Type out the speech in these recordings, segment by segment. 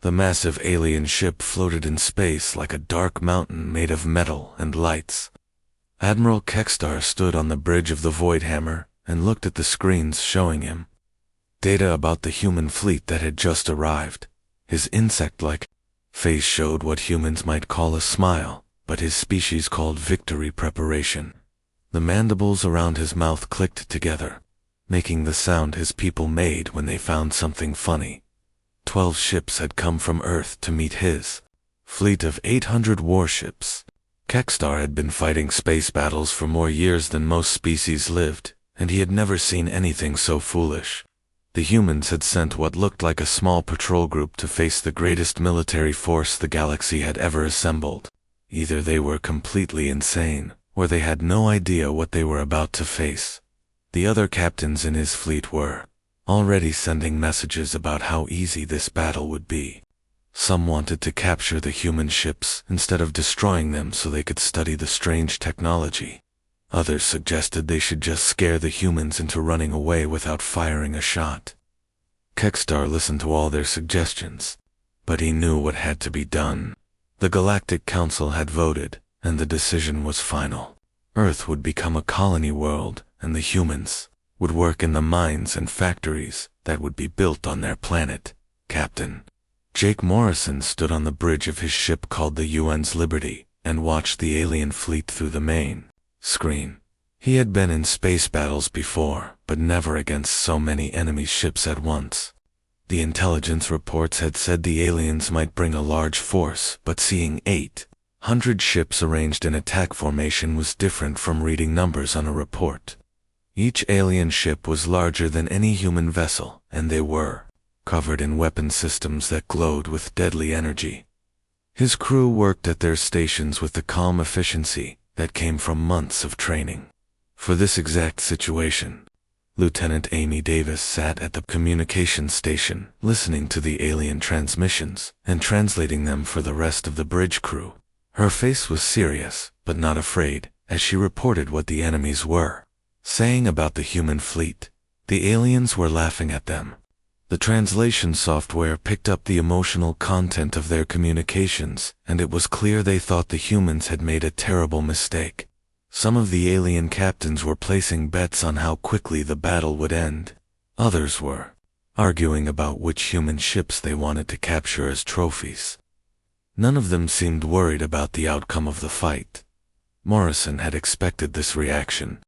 The massive alien ship floated in space like a dark mountain made of metal and lights. Admiral Kextar stood on the bridge of the Voidhammer and looked at the screens showing him data about the human fleet that had just arrived. His insect-like face showed what humans might call a smile, but his species called victory preparation. The mandibles around his mouth clicked together, making the sound his people made when they found something funny. 12 ships had come from Earth to meet his fleet of 800 warships. Kextar had been fighting space battles for more years than most species lived, and he had never seen anything so foolish. The humans had sent what looked like a small patrol group to face the greatest military force the galaxy had ever assembled. Either they were completely insane, or they had no idea what they were about to face. The other captains in his fleet were already sending messages about how easy this battle would be. Some wanted to capture the human ships instead of destroying them so they could study the strange technology. Others suggested they should just scare the humans into running away without firing a shot. Kextar listened to all their suggestions, but he knew what had to be done. The Galactic Council had voted, and the decision was final. Earth would become a colony world, and the humans would work in the mines and factories that would be built on their planet. Captain Jake Morrison stood on the bridge of his ship called the UN's Liberty and watched the alien fleet through the main screen. He had been in space battles before, but never against so many enemy ships at once. The intelligence reports had said the aliens might bring a large force, but seeing 800 ships arranged in attack formation was different from reading numbers on a report. Each alien ship was larger than any human vessel, and they were covered in weapon systems that glowed with deadly energy. His crew worked at their stations with the calm efficiency that came from months of training. For this exact situation, Lieutenant Amy Davis sat at the communications station, listening to the alien transmissions and translating them for the rest of the bridge crew. Her face was serious, but not afraid, as she reported what the enemies were saying about the human fleet. The aliens were laughing at them. The translation software picked up the emotional content of their communications, and it was clear they thought the humans had made a terrible mistake. Some of the alien captains were placing bets on how quickly the battle would end. Others were arguing about which human ships they wanted to capture as trophies. None of them seemed worried about the outcome of the fight. Morrison had expected this reaction.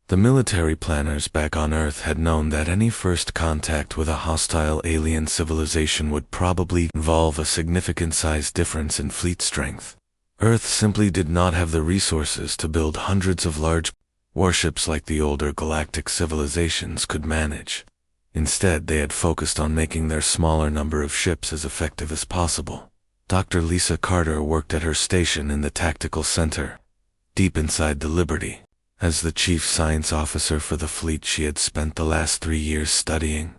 The military planners back on Earth had known that any first contact with a hostile alien civilization would probably involve a significant size difference in fleet strength. Earth simply did not have the resources to build hundreds of large warships like the older galactic civilizations could manage. Instead, they had focused on making their smaller number of ships as effective as possible. Dr. Lisa Carter worked at her station in the Tactical Center, deep inside the Liberty. As the chief science officer for the fleet, she had spent the last 3 years studying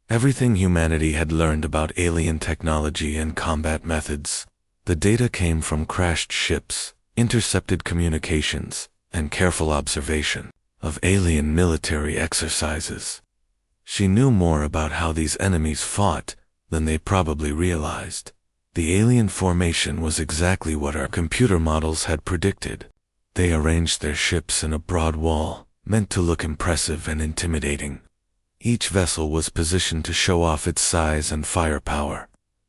everything humanity had learned about alien technology and combat methods. The data came from crashed ships, intercepted communications, and careful observation of alien military exercises. She knew more about how these enemies fought than they probably realized. The alien formation was exactly what our computer models had predicted. They arranged their ships in a broad wall, meant to look impressive and intimidating. Each vessel was positioned to show off its size and firepower.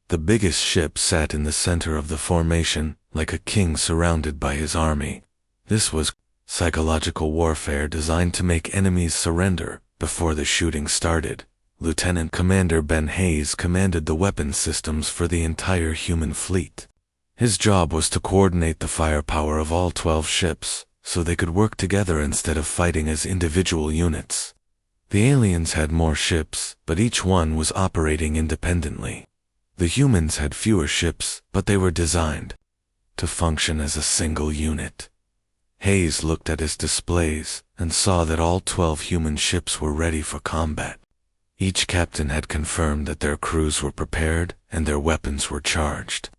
The biggest ship sat in the center of the formation, like a king surrounded by his army. This was psychological warfare designed to make enemies surrender before the shooting started. Lieutenant Commander Ben Hayes commanded the weapons systems for the entire human fleet. His job was to coordinate the firepower of all 12 ships, so they could work together instead of fighting as individual units. The aliens had more ships, but each one was operating independently. The humans had fewer ships, but they were designed to function as a single unit. Hayes looked at his displays and saw that all 12 human ships were ready for combat. Each captain had confirmed that their crews were prepared and their weapons were charged.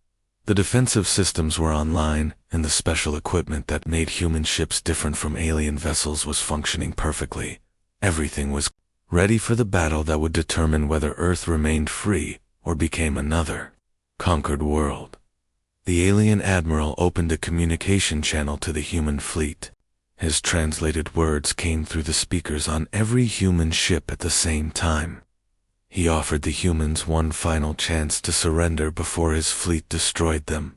The defensive systems were online, and the special equipment that made human ships different from alien vessels was functioning perfectly. Everything was ready for the battle that would determine whether Earth remained free or became another conquered world. The alien admiral opened a communication channel to the human fleet. His translated words came through the speakers on every human ship at the same time. He offered the humans one final chance to surrender before his fleet destroyed them.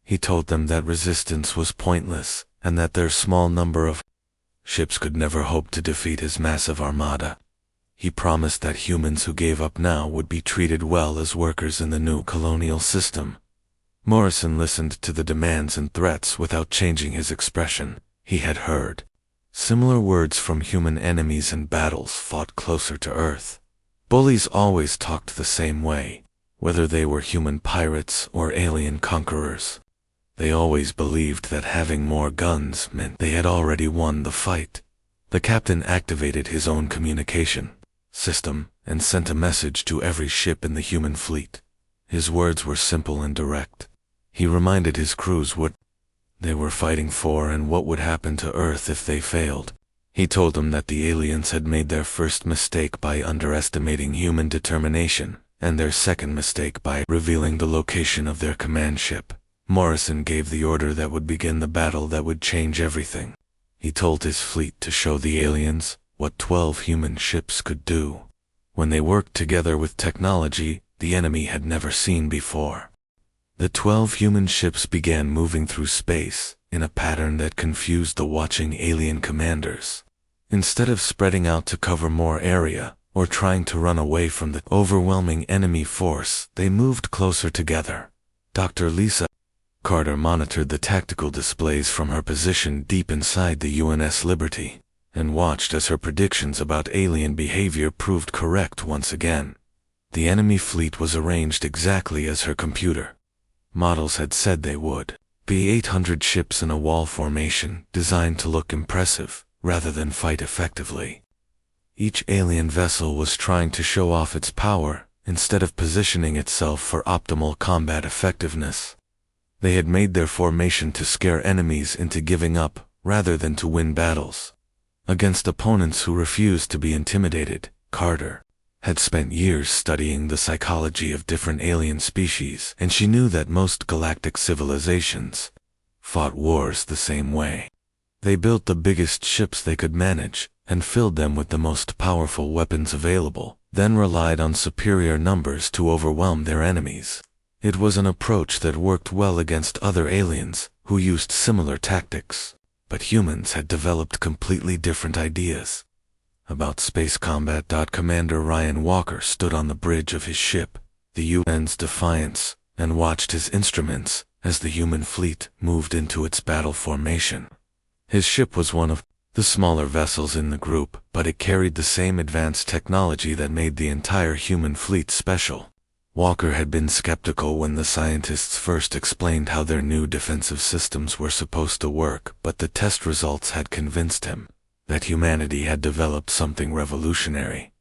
He told them that resistance was pointless, and that their small number of ships could never hope to defeat his massive armada. He promised that humans who gave up now would be treated well as workers in the new colonial system. Morrison listened to the demands and threats without changing his expression. He had heard similar words from human enemies in battles fought closer to Earth. Bullies always talked the same way, whether they were human pirates or alien conquerors. They always believed that having more guns meant they had already won the fight. The captain activated his own communication system and sent a message to every ship in the human fleet. His words were simple and direct. He reminded his crews what they were fighting for and what would happen to Earth if they failed. He told them that the aliens had made their first mistake by underestimating human determination, and their second mistake by revealing the location of their command ship. Morrison gave the order that would begin the battle that would change everything. He told his fleet to show the aliens what 12 human ships could do when they worked together with technology the enemy had never seen before. The 12 human ships began moving through space in a pattern that confused the watching alien commanders. Instead of spreading out to cover more area or trying to run away from the overwhelming enemy force, they moved closer together. Dr. Lisa Carter monitored the tactical displays from her position deep inside the UNS Liberty and watched as her predictions about alien behavior proved correct once again. The enemy fleet was arranged exactly as her computer models had said they would be. 800 ships in a wall formation designed to look impressive rather than fight effectively. Each alien vessel was trying to show off its power instead of positioning itself for optimal combat effectiveness. They had made their formation to scare enemies into giving up rather than to win battles. Against opponents who refused to be intimidated, Carter had spent years studying the psychology of different alien species, and she knew that most galactic civilizations fought wars the same way. They built the biggest ships they could manage and filled them with the most powerful weapons available, then relied on superior numbers to overwhelm their enemies. It was an approach that worked well against other aliens who used similar tactics, but humans had developed completely different ideas about space combat. Commander Ryan Walker stood on the bridge of his ship, the UN's Defiance, and watched his instruments as the human fleet moved into its battle formation. His ship was one of the smaller vessels in the group, but it carried the same advanced technology that made the entire human fleet special. Walker had been skeptical when the scientists first explained how their new defensive systems were supposed to work, but the test results had convinced him that humanity had developed something revolutionary.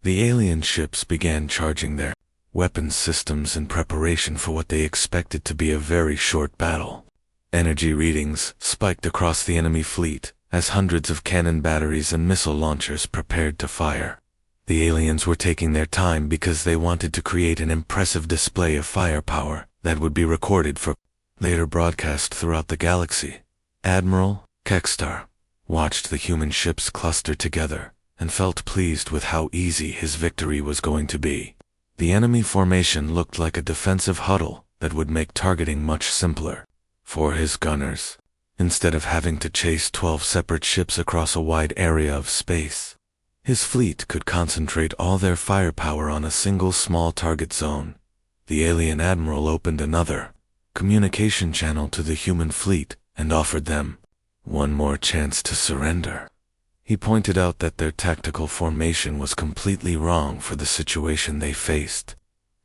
The alien ships began charging their weapons systems in preparation for what they expected to be a very short battle. Energy readings spiked across the enemy fleet as hundreds of cannon batteries and missile launchers prepared to fire. The aliens were taking their time because they wanted to create an impressive display of firepower that would be recorded for later broadcast throughout the galaxy. Admiral Kekstar watched the human ships cluster together and felt pleased with how easy his victory was going to be. The enemy formation looked like a defensive huddle that would make targeting much simpler for his gunners. Instead of having to chase 12 separate ships across a wide area of space, his fleet could concentrate all their firepower on a single small target zone. The alien admiral opened another communication channel to the human fleet and offered them one more chance to surrender. He pointed out that their tactical formation was completely wrong for the situation they faced.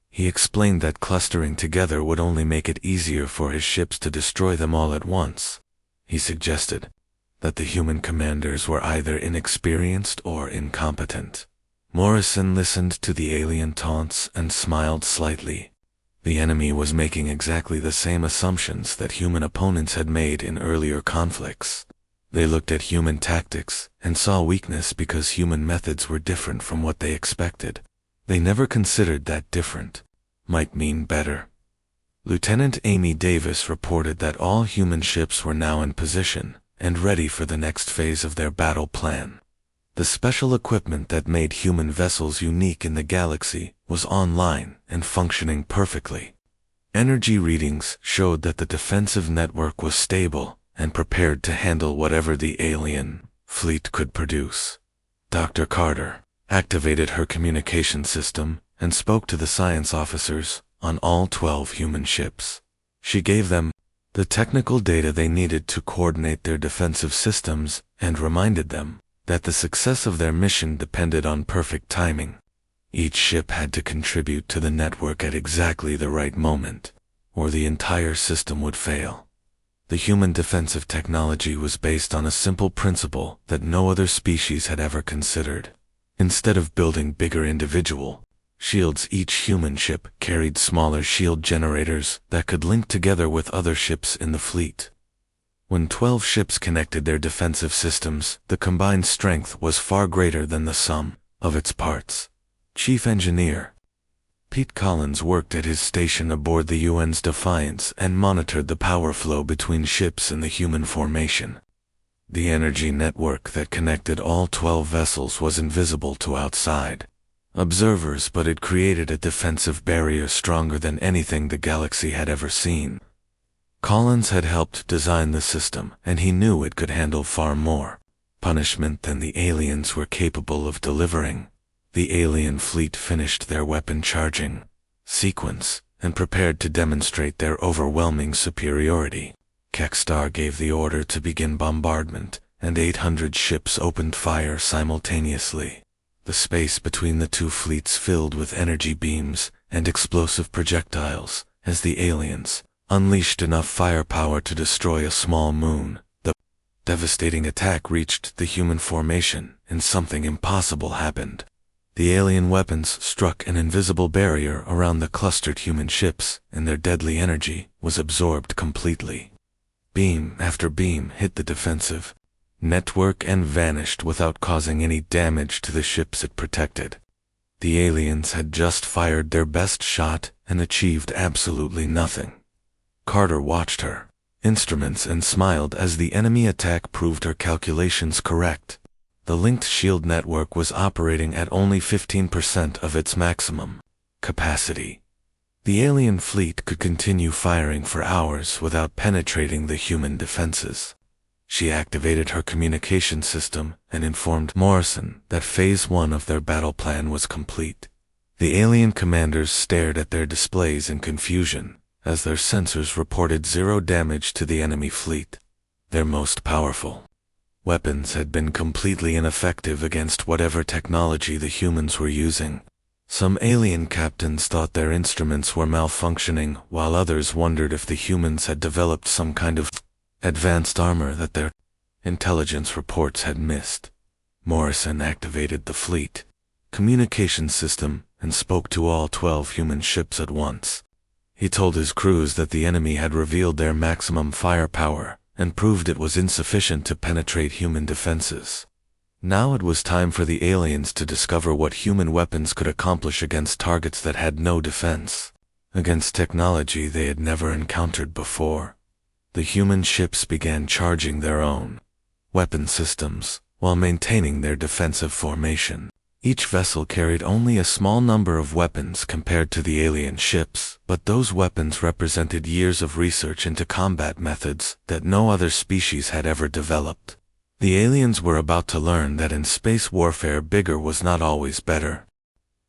He explained that clustering together would only make it easier for his ships to destroy them all at once. He suggested that the human commanders were either inexperienced or incompetent. Morrison listened to the alien taunts and smiled slightly. The enemy was making exactly the same assumptions that human opponents had made in earlier conflicts. They looked at human tactics and saw weakness because human methods were different from what they expected. They never considered that different might mean better. Lieutenant Amy Davis reported that all human ships were now in position and ready for the next phase of their battle plan. The special equipment that made human vessels unique in the galaxy was online and functioning perfectly. Energy readings showed that the defensive network was stable and prepared to handle whatever the alien fleet could produce. Dr. Carter activated her communication system and spoke to the science officers on all 12 human ships. She gave them the technical data they needed to coordinate their defensive systems and reminded them that the success of their mission depended on perfect timing. Each ship had to contribute to the network at exactly the right moment, or the entire system would fail. The human defensive technology was based on a simple principle that no other species had ever considered. Instead of building bigger individual shields, each human ship carried smaller shield generators that could link together with other ships in the fleet. When 12 ships connected their defensive systems, the combined strength was far greater than the sum of its parts. Chief Engineer Pete Collins worked at his station aboard the UN's Defiance and monitored the power flow between ships in the human formation. The energy network that connected all 12 vessels was invisible to outside observers, but it created a defensive barrier stronger than anything the galaxy had ever seen. Collins had helped design the system, and he knew it could handle far more punishment than the aliens were capable of delivering. The alien fleet finished their weapon charging sequence and prepared to demonstrate their overwhelming superiority. Kekstar gave the order to begin bombardment, and 800 ships opened fire simultaneously. The space between the two fleets filled with energy beams and explosive projectiles as the aliens unleashed enough firepower to destroy a small moon. The devastating attack reached the human formation, and something impossible happened. The alien weapons struck an invisible barrier around the clustered human ships, and their deadly energy was absorbed completely. Beam after beam hit the defensive network and vanished without causing any damage to the ships it protected. The aliens had just fired their best shot and achieved absolutely nothing. Carter watched her instruments and smiled as the enemy attack proved her calculations correct. The linked shield network was operating at only 15% of its maximum capacity. The alien fleet could continue firing for hours without penetrating the human defenses. She activated her communication system and informed Morrison that Phase 1 of their battle plan was complete. The alien commanders stared at their displays in confusion as their sensors reported 0 damage to the enemy fleet. Their most powerful weapons had been completely ineffective against whatever technology the humans were using. Some alien captains thought their instruments were malfunctioning, while others wondered if the humans had developed some kind of advanced armor that their intelligence reports had missed. Morrison activated the fleet communication system and spoke to all 12 human ships at once. He told his crews that the enemy had revealed their maximum firepower and proved it was insufficient to penetrate human defenses. Now it was time for the aliens to discover what human weapons could accomplish against targets that had no defense, against technology they had never encountered before. The human ships began charging their own weapon systems while maintaining their defensive formation. Each vessel carried only a small number of weapons compared to the alien ships, but those weapons represented years of research into combat methods that no other species had ever developed. The aliens were about to learn that in space warfare bigger was not always better.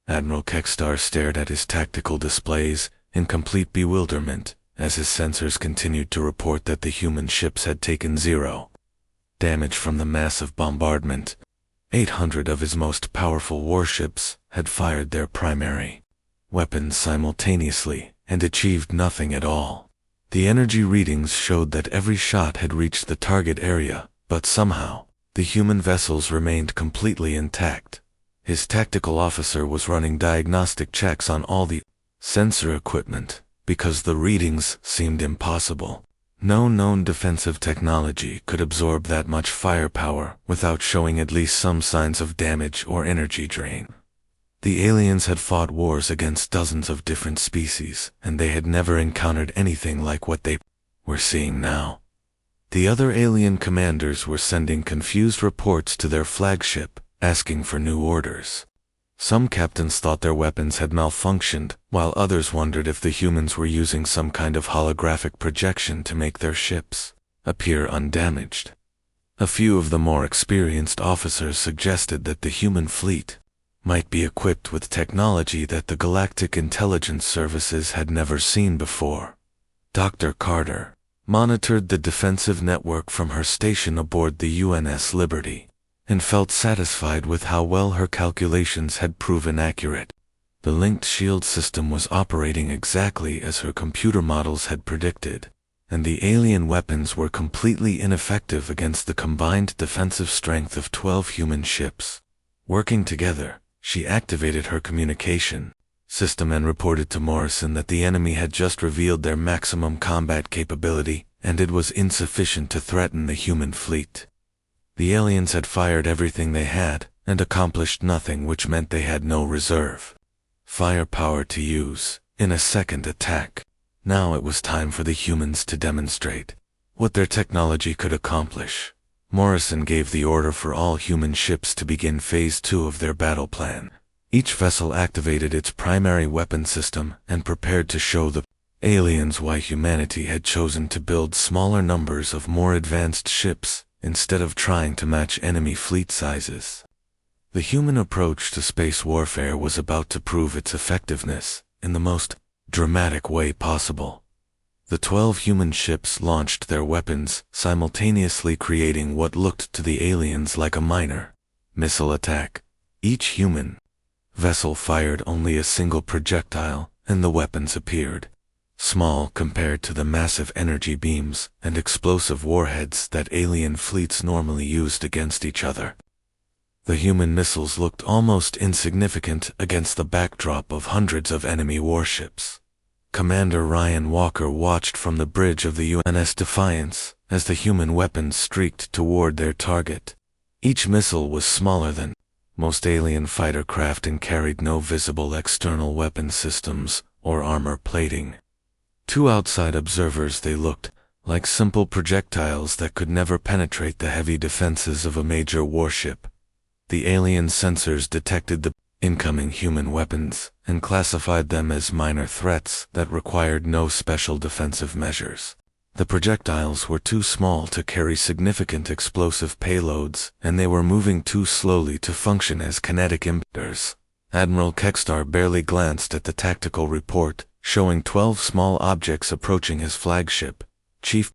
Admiral Kekstar stared at his tactical displays in complete bewilderment as his sensors continued to report that the human ships had taken 0 damage from the massive bombardment. 800 of his most powerful warships had fired their primary weapons simultaneously and achieved nothing at all. The energy readings showed that every shot had reached the target area, but somehow, the human vessels remained completely intact. His tactical officer was running diagnostic checks on all the sensor equipment because the readings seemed impossible. No known defensive technology could absorb that much firepower without showing at least some signs of damage or energy drain. The aliens had fought wars against dozens of different species, and they had never encountered anything like what they were seeing now. The other alien commanders were sending confused reports to their flagship, asking for new orders. Some captains thought their weapons had malfunctioned, while others wondered if the humans were using some kind of holographic projection to make their ships appear undamaged. A few of the more experienced officers suggested that the human fleet might be equipped with technology that the Galactic Intelligence Services had never seen before. Dr. Carter monitored the defensive network from her station aboard the UNS Liberty, and felt satisfied with how well her calculations had proven accurate. The linked shield system was operating exactly as her computer models had predicted, and the alien weapons were completely ineffective against the combined defensive strength of 12 human ships. Working together, she activated her communication system and reported to Morrison that the enemy had just revealed their maximum combat capability, and it was insufficient to threaten the human fleet. The aliens had fired everything they had, and accomplished nothing, which meant they had no reserve firepower to use in a second attack. Now it was time for the humans to demonstrate what their technology could accomplish. Morrison gave the order for all human ships to begin Phase 2 of their battle plan. Each vessel activated its primary weapon system and prepared to show the aliens why humanity had chosen to build smaller numbers of more advanced ships instead of trying to match enemy fleet sizes. The human approach to space warfare was about to prove its effectiveness in the most dramatic way possible. The 12 human ships launched their weapons, simultaneously creating what looked to the aliens like a minor missile attack. Each human vessel fired only a single projectile, and the weapons appeared small compared to the massive energy beams and explosive warheads that alien fleets normally used against each other. The human missiles looked almost insignificant against the backdrop of hundreds of enemy warships. Commander Ryan Walker watched from the bridge of the UNS Defiance as the human weapons streaked toward their target. Each missile was smaller than most alien fighter craft and carried no visible external weapon systems or armor plating. To outside observers they looked like simple projectiles that could never penetrate the heavy defenses of a major warship. The alien sensors detected the incoming human weapons and classified them as minor threats that required no special defensive measures. The projectiles were too small to carry significant explosive payloads, and they were moving too slowly to function as kinetic impeders. Admiral Kekstar barely glanced at the tactical report, showing 12 small objects approaching his flagship. Chief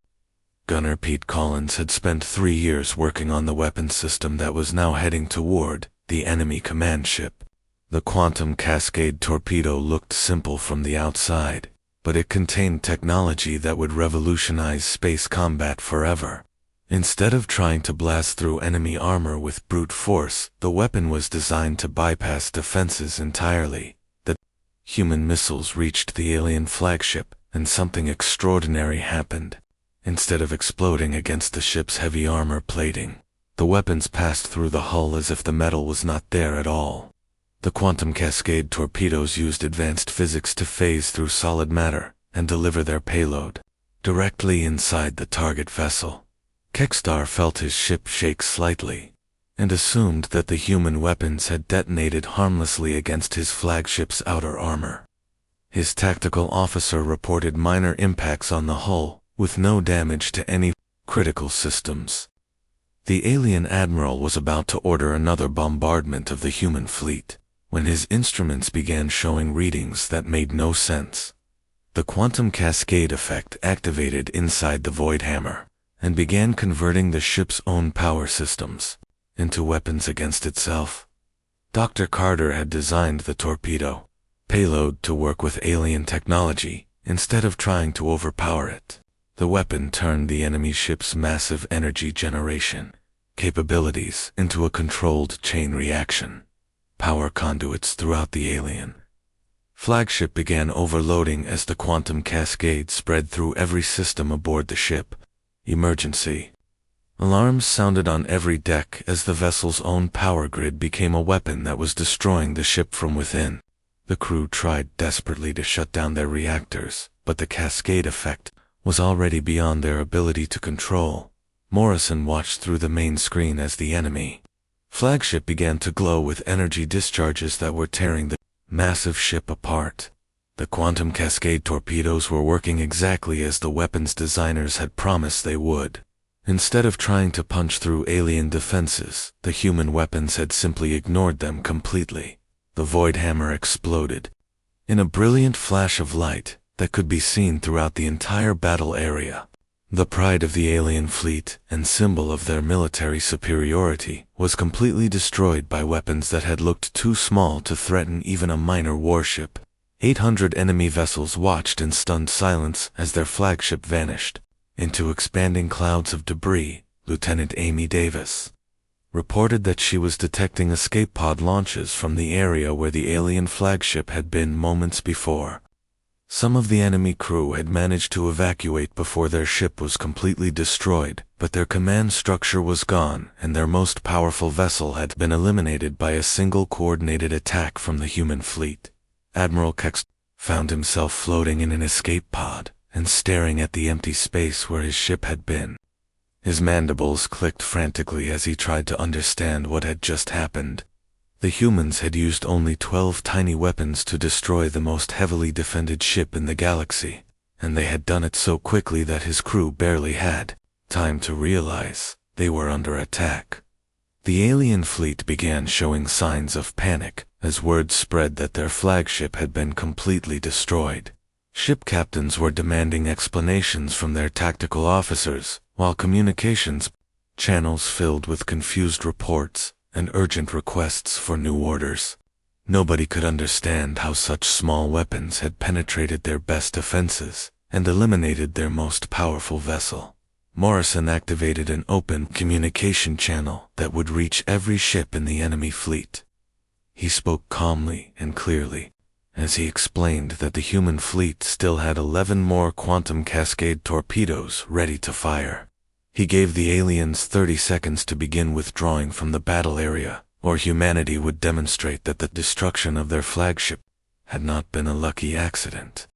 Gunner Pete Collins had spent 3 years working on the weapon system that was now heading toward the enemy command ship. The Quantum Cascade torpedo looked simple from the outside, but it contained technology that would revolutionize space combat forever. Instead of trying to blast through enemy armor with brute force, the weapon was designed to bypass defenses entirely. The human missiles reached the alien flagship, and something extraordinary happened. Instead of exploding against the ship's heavy armor plating, the weapons passed through the hull as if the metal was not there at all. The Quantum Cascade torpedoes used advanced physics to phase through solid matter and deliver their payload directly inside the target vessel. Kekstar felt his ship shake slightly, and assumed that the human weapons had detonated harmlessly against his flagship's outer armor. His tactical officer reported minor impacts on the hull, with no damage to any critical systems. The alien admiral was about to order another bombardment of the human fleet, when his instruments began showing readings that made no sense. The quantum cascade effect activated inside the Void Hammer, and began converting the ship's own power systems into weapons against itself. Dr. Carter had designed the torpedo payload to work with alien technology instead of trying to overpower it. The weapon turned the enemy ship's massive energy generation capabilities into a controlled chain reaction power conduits throughout the alien flagship began overloading as the quantum cascade spread through every system aboard the ship. Emergency. Alarms sounded on every deck as the vessel's own power grid became a weapon that was destroying the ship from within. The crew tried desperately to shut down their reactors, but the cascade effect was already beyond their ability to control. Morrison watched through the main screen as the enemy Flagship began to glow with energy discharges that were tearing the massive ship apart. The quantum cascade torpedoes were working exactly as the weapons designers had promised they would. Instead of trying to punch through alien defenses, the human weapons had simply ignored them completely. The void hammer exploded in a brilliant flash of light that could be seen throughout the entire battle area. The pride of the alien fleet and symbol of their military superiority was completely destroyed by weapons that had looked too small to threaten even a minor warship. 800 enemy vessels watched in stunned silence as their flagship vanished into expanding clouds of debris. Lieutenant Amy Davis reported that she was detecting escape pod launches from the area where the alien flagship had been moments before. Some of the enemy crew had managed to evacuate before their ship was completely destroyed, but their command structure was gone and their most powerful vessel had been eliminated by a single coordinated attack from the human fleet. Admiral Kex found himself floating in an escape pod and staring at the empty space where his ship had been. His mandibles clicked frantically as he tried to understand what had just happened. The humans had used only 12 tiny weapons to destroy the most heavily defended ship in the galaxy, and they had done it so quickly that his crew barely had time to realize they were under attack. The alien fleet began showing signs of panic as word spread that their flagship had been completely destroyed. Ship captains were demanding explanations from their tactical officers, while communications channels filled with confused reports and urgent requests for new orders. Nobody could understand how such small weapons had penetrated their best defenses and eliminated their most powerful vessel. Morrison activated an open communication channel that would reach every ship in the enemy fleet. He spoke calmly and clearly as he explained that the human fleet still had 11 more quantum cascade torpedoes ready to fire. He gave the aliens 30 seconds to begin withdrawing from the battle area, or humanity would demonstrate that the destruction of their flagship had not been a lucky accident.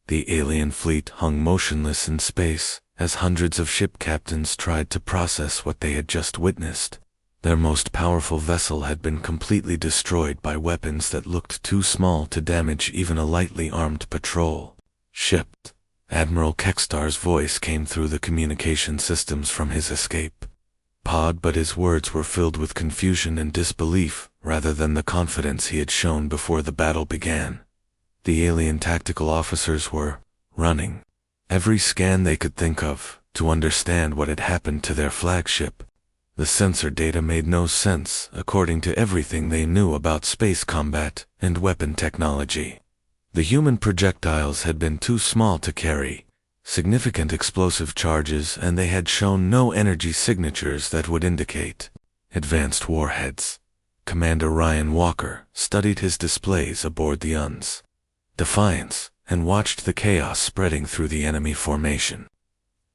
The alien fleet hung motionless in space as hundreds of ship captains tried to process what they had just witnessed. Their most powerful vessel had been completely destroyed by weapons that looked too small to damage even a lightly armed patrol ship. Admiral Kextar's voice came through the communication systems from his escape pod, but his words were filled with confusion and disbelief rather than the confidence he had shown before the battle began. The alien tactical officers were running every scan they could think of to understand what had happened to their flagship. The sensor data made no sense according to everything they knew about space combat and weapon technology. The human projectiles had been too small to carry significant explosive charges, and they had shown no energy signatures that would indicate advanced warheads. Commander Ryan Walker studied his displays aboard the UN's Defiance and watched the chaos spreading through the enemy formation.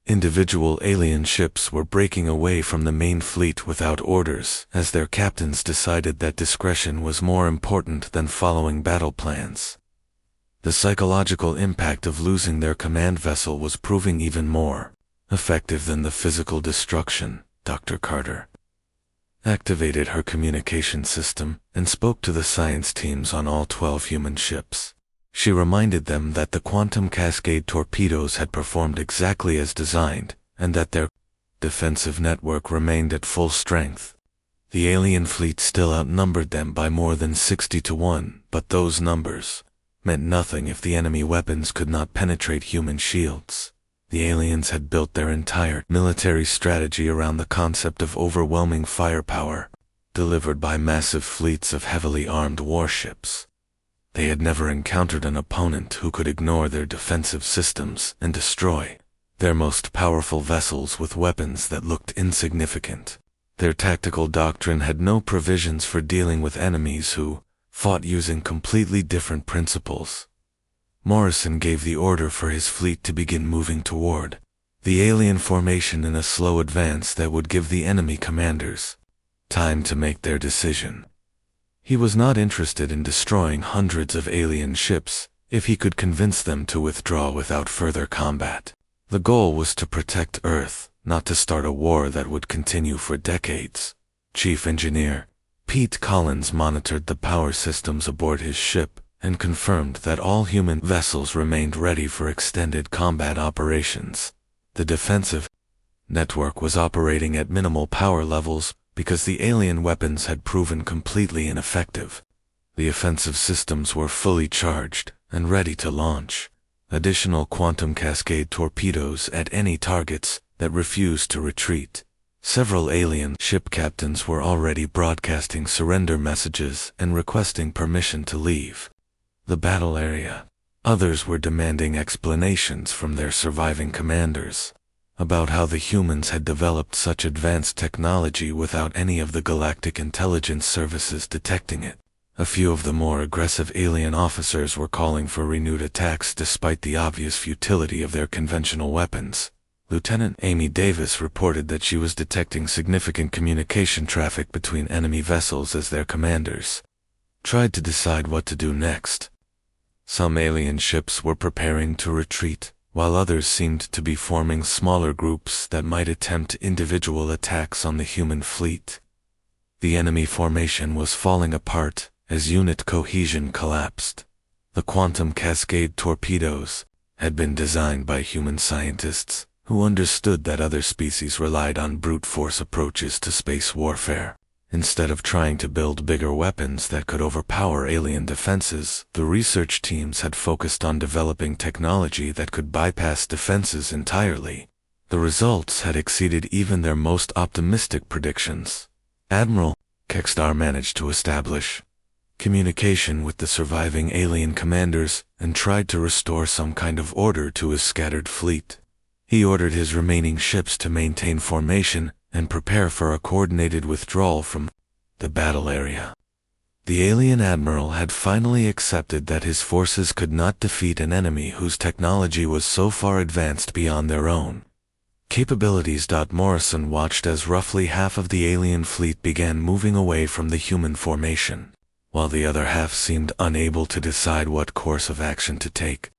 Individual alien ships were breaking away from the main fleet without orders as their captains decided that discretion was more important than following battle plans. The psychological impact of losing their command vessel was proving even more effective than the physical destruction. Dr. Carter activated her communication system and spoke to the science teams on all 12 human ships. She reminded them that the quantum cascade torpedoes had performed exactly as designed, and that their defensive network remained at full strength. The alien fleet still outnumbered them by more than 60 to 1, but those numbers meant nothing if the enemy weapons could not penetrate human shields. The aliens had built their entire military strategy around the concept of overwhelming firepower, delivered by massive fleets of heavily armed warships. They had never encountered an opponent who could ignore their defensive systems and destroy their most powerful vessels with weapons that looked insignificant. Their tactical doctrine had no provisions for dealing with enemies who fought using completely different principles. Morrison gave the order for his fleet to begin moving toward the alien formation in a slow advance that would give the enemy commanders time to make their decision. He was not interested in destroying hundreds of alien ships if he could convince them to withdraw without further combat. The goal was to protect Earth, not to start a war that would continue for decades. Chief Engineer Pete Collins monitored the power systems aboard his ship and confirmed that all human vessels remained ready for extended combat operations. The defensive network was operating at minimal power levels because the alien weapons had proven completely ineffective. The offensive systems were fully charged and ready to launch additional quantum cascade torpedoes at any targets that refused to retreat. Several alien ship captains were already broadcasting surrender messages and requesting permission to leave the battle area. Others were demanding explanations from their surviving commanders about how the humans had developed such advanced technology without any of the galactic intelligence services detecting it. A few of the more aggressive alien officers were calling for renewed attacks despite the obvious futility of their conventional weapons. Lieutenant Amy Davis reported that she was detecting significant communication traffic between enemy vessels as their commanders tried to decide what to do next. Some alien ships were preparing to retreat, while others seemed to be forming smaller groups that might attempt individual attacks on the human fleet. The enemy formation was falling apart as unit cohesion collapsed. The quantum cascade torpedoes had been designed by human scientists who understood that other species relied on brute force approaches to space warfare. Instead of trying to build bigger weapons that could overpower alien defenses, the research teams had focused on developing technology that could bypass defenses entirely. The results had exceeded even their most optimistic predictions. Admiral Kekstar managed to establish communication with the surviving alien commanders and tried to restore some kind of order to his scattered fleet. He ordered his remaining ships to maintain formation and prepare for a coordinated withdrawal from the battle area. The alien admiral had finally accepted that his forces could not defeat an enemy whose technology was so far advanced beyond their own capabilities. Morrison watched as roughly half of the alien fleet began moving away from the human formation, while the other half seemed unable to decide what course of action to take.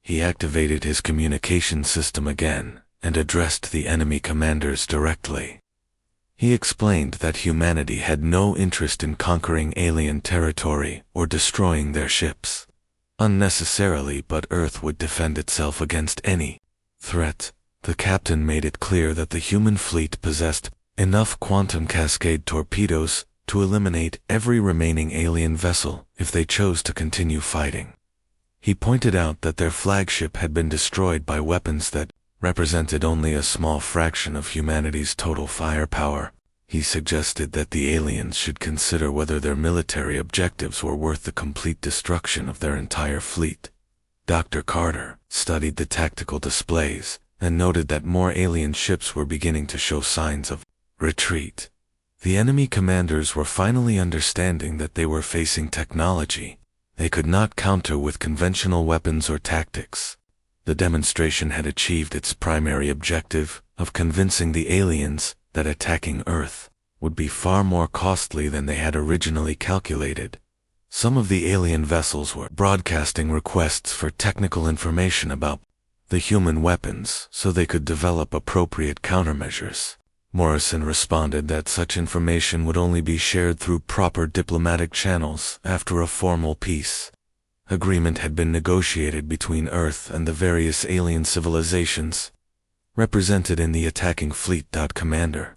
He activated his communication system again and addressed the enemy commanders directly. He explained that humanity had no interest in conquering alien territory or destroying their ships unnecessarily, but Earth would defend itself against any threat. The captain made it clear that the human fleet possessed enough quantum cascade torpedoes to eliminate every remaining alien vessel if they chose to continue fighting. He pointed out that their flagship had been destroyed by weapons that represented only a small fraction of humanity's total firepower. He suggested that the aliens should consider whether their military objectives were worth the complete destruction of their entire fleet. Dr. Carter studied the tactical displays and noted that more alien ships were beginning to show signs of retreat. The enemy commanders were finally understanding that they were facing technology they could not counter with conventional weapons or tactics. The demonstration had achieved its primary objective of convincing the aliens that attacking Earth would be far more costly than they had originally calculated. Some of the alien vessels were broadcasting requests for technical information about the human weapons so they could develop appropriate countermeasures. Morrison responded that such information would only be shared through proper diplomatic channels after a formal peace agreement had been negotiated between Earth and the various alien civilizations represented in the attacking fleet. Commander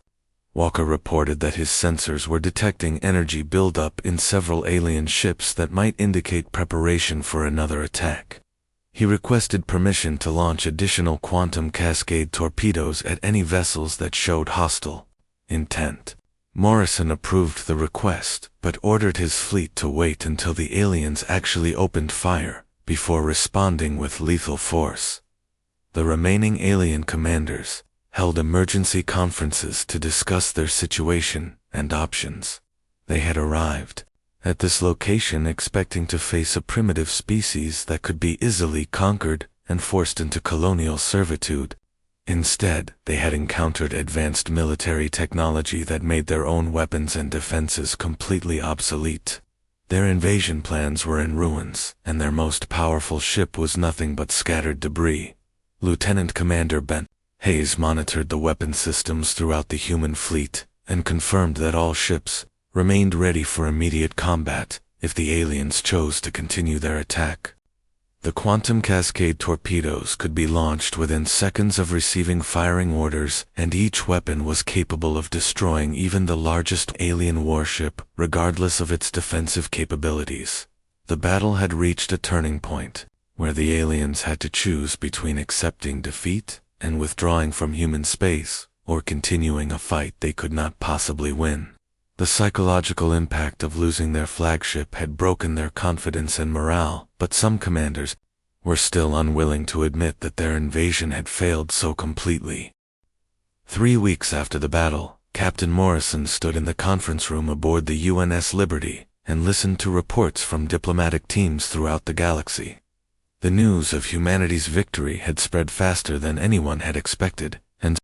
Walker reported that his sensors were detecting energy buildup in several alien ships that might indicate preparation for another attack. He requested permission to launch additional quantum cascade torpedoes at any vessels that showed hostile intent. Morrison approved the request, but ordered his fleet to wait until the aliens actually opened fire before responding with lethal force. The remaining alien commanders held emergency conferences to discuss their situation and options. They had arrived at this location expecting to face a primitive species that could be easily conquered and forced into colonial servitude. Instead, they had encountered advanced military technology that made their own weapons and defenses completely obsolete. Their invasion plans were in ruins, and their most powerful ship was nothing but scattered debris. Lieutenant Commander Ben Hayes monitored the weapon systems throughout the human fleet, and confirmed that all ships remained ready for immediate combat if the aliens chose to continue their attack. The quantum cascade torpedoes could be launched within seconds of receiving firing orders, and each weapon was capable of destroying even the largest alien warship, regardless of its defensive capabilities. The battle had reached a turning point, where the aliens had to choose between accepting defeat and withdrawing from human space, or continuing a fight they could not possibly win. The psychological impact of losing their flagship had broken their confidence and morale, but some commanders were still unwilling to admit that their invasion had failed so completely. 3 weeks after the battle, Captain Morrison stood in the conference room aboard the UNS Liberty and listened to reports from diplomatic teams throughout the galaxy. The news of humanity's victory had spread faster than anyone had expected, and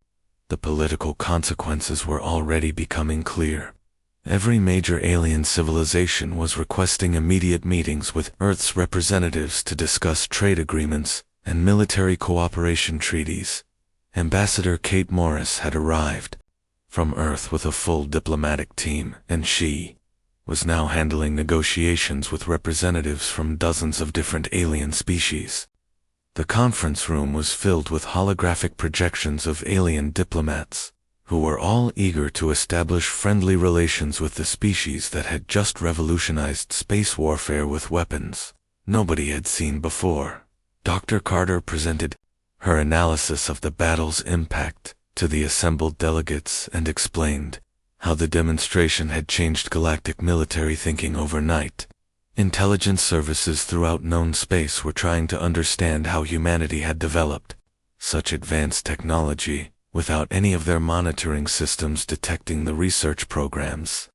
the political consequences were already becoming clear. Every major alien civilization was requesting immediate meetings with Earth's representatives to discuss trade agreements and military cooperation treaties. Ambassador Kate Morris had arrived from Earth with a full diplomatic team, and she was now handling negotiations with representatives from dozens of different alien species. The conference room was filled with holographic projections of alien diplomats, who were all eager to establish friendly relations with the species that had just revolutionized space warfare with weapons nobody had seen before. Dr. Carter presented her analysis of the battle's impact to the assembled delegates and explained how the demonstration had changed galactic military thinking overnight. Intelligence services throughout known space were trying to understand how humanity had developed such advanced technology without any of their monitoring systems detecting the research programs.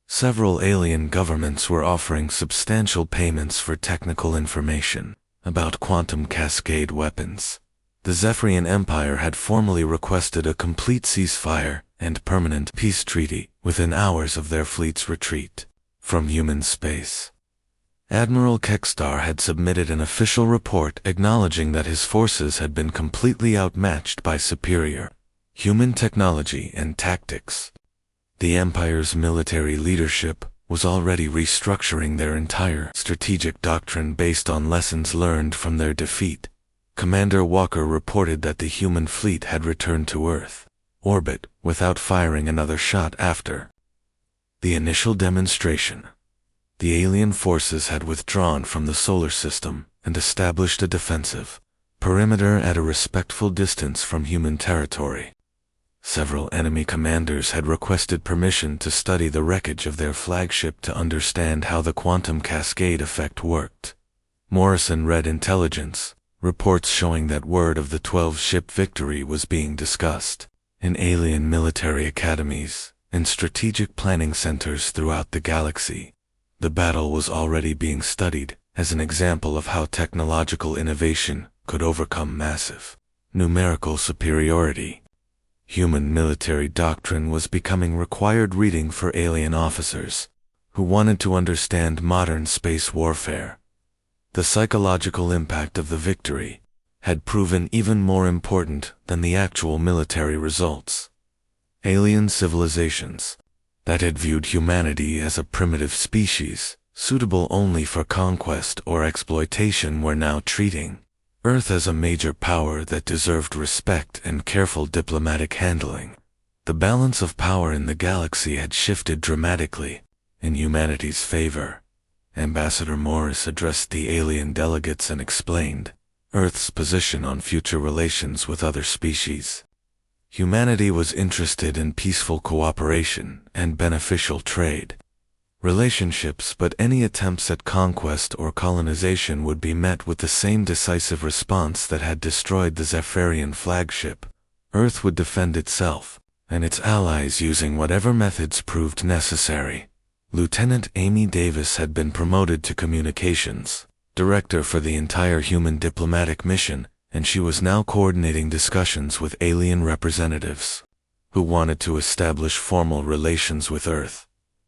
Several alien governments were offering substantial payments for technical information about quantum cascade weapons. The Zephyrian Empire had formally requested a complete ceasefire and permanent peace treaty within hours of their fleet's retreat from human space. Admiral Kekstar had submitted an official report acknowledging that his forces had been completely outmatched by superior human technology and tactics. The Empire's military leadership was already restructuring their entire strategic doctrine based on lessons learned from their defeat. Commander Walker reported that the human fleet had returned to Earth orbit without firing another shot after the initial demonstration. The alien forces had withdrawn from the solar system and established a defensive perimeter at a respectful distance from human territory. Several enemy commanders had requested permission to study the wreckage of their flagship to understand how the quantum cascade effect worked. Morrison read intelligence reports showing that word of the 12-ship victory was being discussed in alien military academies and strategic planning centers throughout the galaxy. The battle was already being studied as an example of how technological innovation could overcome massive numerical superiority. Human military doctrine was becoming required reading for alien officers who wanted to understand modern space warfare. The psychological impact of the victory had proven even more important than the actual military results. Alien civilizations that had viewed humanity as a primitive species, suitable only for conquest or exploitation, were now treating Earth as a major power that deserved respect and careful diplomatic handling. The balance of power in the galaxy had shifted dramatically in humanity's favor. Ambassador Morris addressed the alien delegates and explained Earth's position on future relations with other species. Humanity was interested in peaceful cooperation and beneficial trade relationships, but any attempts at conquest or colonization would be met with the same decisive response that had destroyed the Zephyrian flagship. Earth would defend itself and its allies using whatever methods proved necessary. Lieutenant Amy Davis had been promoted to communications director for the entire human diplomatic mission and she was now coordinating discussions with alien representatives who wanted to establish formal relations with Earth.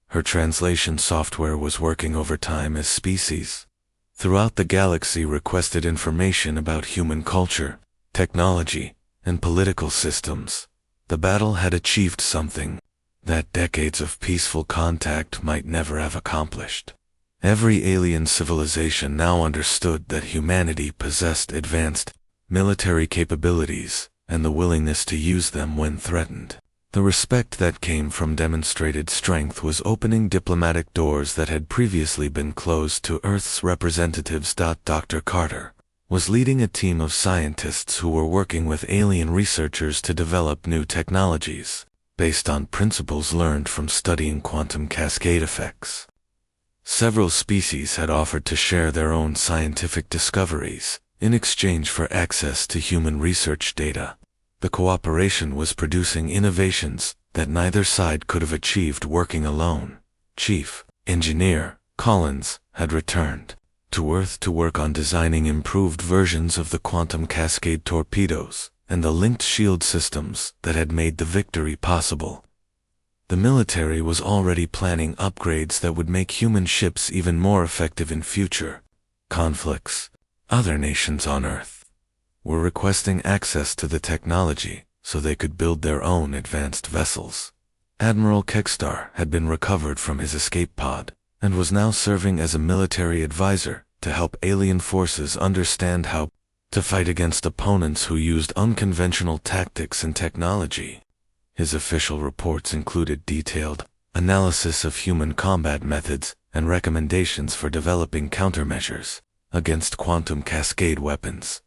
Her translation software was working overtime as species throughout the galaxy requested information about human culture, technology, and political systems. The battle had achieved something that decades of peaceful contact might never have accomplished. Every alien civilization now understood that humanity possessed advanced military capabilities and the willingness to use them when threatened. The respect that came from demonstrated strength was opening diplomatic doors that had previously been closed to Earth's representatives. Dr. Carter was leading a team of scientists who were working with alien researchers to develop new technologies based on principles learned from studying quantum cascade effects. Several species had offered to share their own scientific discoveries in exchange for access to human research data. The cooperation was producing innovations that neither side could have achieved working alone. Chief Engineer Collins had returned to Earth to work on designing improved versions of the quantum cascade torpedoes and the linked shield systems that had made the victory possible. The military was already planning upgrades that would make human ships even more effective in future conflicts. Other nations on Earth were requesting access to the technology so they could build their own advanced vessels. Admiral Kekstar had been recovered from his escape pod and was now serving as a military advisor to help alien forces understand how to fight against opponents who used unconventional tactics and technology. His official reports included detailed analysis of human combat methods and recommendations for developing countermeasures against quantum cascade weapons.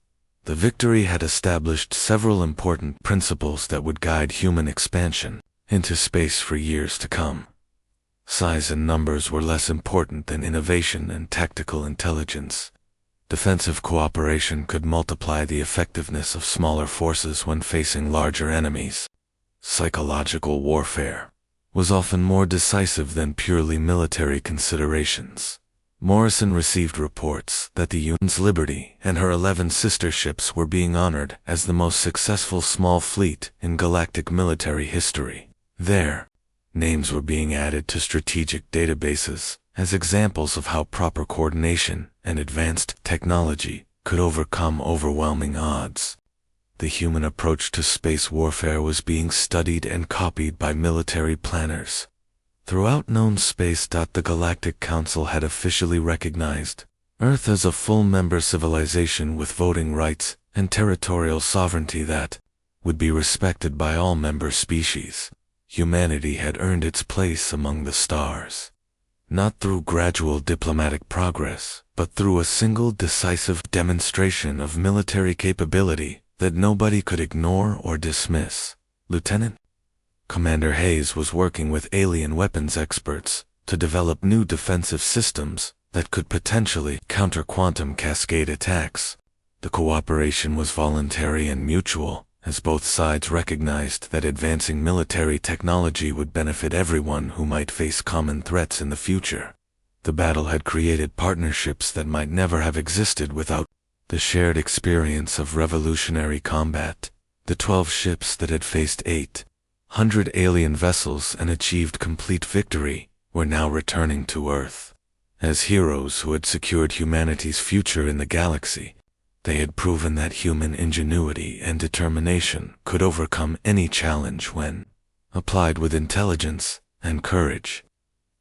The victory had established several important principles that would guide human expansion into space for years to come. Size and numbers were less important than innovation and tactical intelligence. Defensive cooperation could multiply the effectiveness of smaller forces when facing larger enemies. Psychological warfare was often more decisive than purely military considerations. Morrison received reports that the UN's Liberty and her 11 sister ships were being honored as the most successful small fleet in galactic military history. Their names were being added to strategic databases as examples of how proper coordination and advanced technology could overcome overwhelming odds. The human approach to space warfare was being studied and copied by military planners throughout known space. The Galactic Council had officially recognized Earth as a full member civilization with voting rights and territorial sovereignty that would be respected by all member species. Humanity had earned its place among the stars, not through gradual diplomatic progress, but through a single decisive demonstration of military capability that nobody could ignore or dismiss. Lieutenant Commander Hayes was working with alien weapons experts to develop new defensive systems that could potentially counter quantum cascade attacks. The cooperation was voluntary and mutual, as both sides recognized that advancing military technology would benefit everyone who might face common threats in the future. The battle had created partnerships that might never have existed without the shared experience of revolutionary combat. The 12 ships that had faced 800 alien vessels and achieved complete victory were now returning to Earth as heroes who had secured humanity's future in the galaxy. They had proven that human ingenuity and determination could overcome any challenge when applied with intelligence and courage.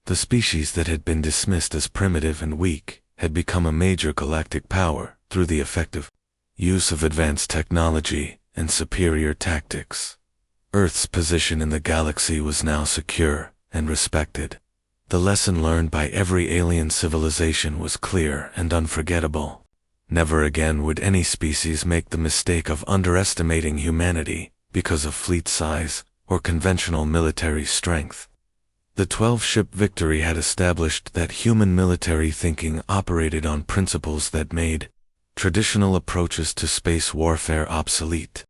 The species that had been dismissed as primitive and weak had become a major galactic power through the effective use of advanced technology and superior tactics. Earth's position in the galaxy was now secure and respected. The lesson learned by every alien civilization was clear and unforgettable. Never again would any species make the mistake of underestimating humanity because of fleet size or conventional military strength. The 12-ship victory had established that human military thinking operated on principles that made traditional approaches to space warfare obsolete.